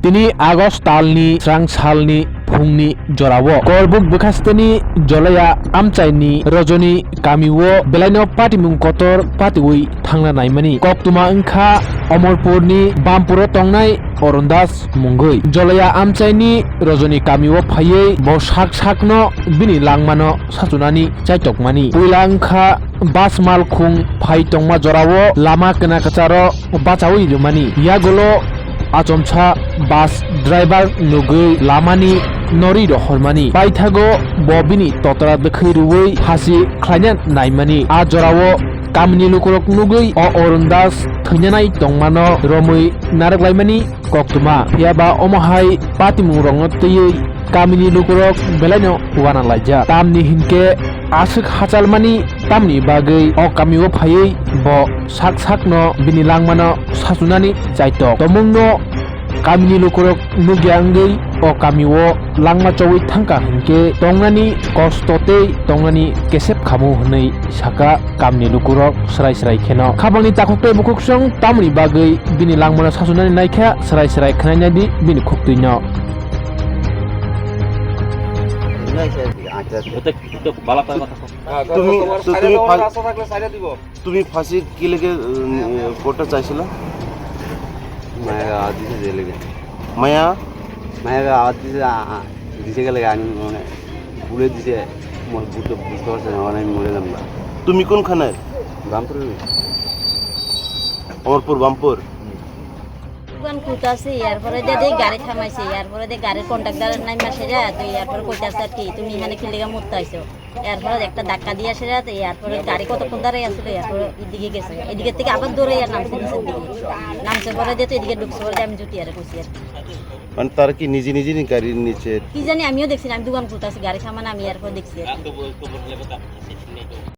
Tini Agos talni Srang salni phungni jorao korbuk bekhasteni jolaya amchaini rojoni kamiwo belaino patimung kotor patiwi thangna naimani koktuma wngkha Omorpurni Bampuro tongnai Orondas mungoi jolaya amchaini rojoni kamiwo phaiye bo sakno bini langmano sachunani chaitokmani puila wngkha bas malkhung phai tongma jorao lama kacharo bachawi rumani yagolo achomcha bus driver nugui lamani nori rohormani paithago bobini totora bekhairuwei hasi khlaina naimani a jorao kamni lukurok nugui o Orondas thunyanai tongmano romui naraklaimani koktuma yaba omahai patimu rongotei kamni lukurok belaino wana laija tamni hinke asuk hachalmani tamni bagei o kamiwo phaiei bo sakno bini langmano sachunani chaitok tomungno kamni lukurok nugyangei o kamiwo langma chowi thangka hinke tongnani kostote tongnani kesep khamu hnei saka kamni lukurok srai kheno khabangni takokte bukuksong tamni bagei bini langmano sachunani naikha srai khnainadi bini khuktuino তুমি ফাঁসি কি লেগে কোর্টে চাইছিল? মায়ের আওয়াজ দিছে যে লেগে মায়া মায়ের আওয়াজ দিছে গেলে আমি মানে পুড়ে দিছে বুঝতে পারছে না মানে আমি মরে গেলাম না। তুমি কোনখানের? রামপুর অমরপুর বামপুর। দোকান খুঁজতেছি এরপরে যে গাড়ি থামাইছে এরপরে যে গাড়ির কন্ট্রাক্টর নাই মাসে যা তুই এরপরে কইতাছ আর কি তুমি এখানে কি লেগে মরতে আইছো এরপরে একটা ধাক্কা দিয়ে আসে যা এরপরে গাড়ি কতক্ষণ দাঁড়িয়ে আসলো এরপরে এদিকে গেছে এদিকে থেকে আবার দৌড়ে আর নামছে নিচের দিকে নামছে পরে যে তো এদিকে ঢুকছে পরে আমি জুটি আর কইছি আর মানে তার কি নিজে গাড়ির নিচে কি জানি আমিও দেখছি আমি দোকান খুঁজতেছি গাড়ি থামান আমি এরপরে দেখছি আর কি।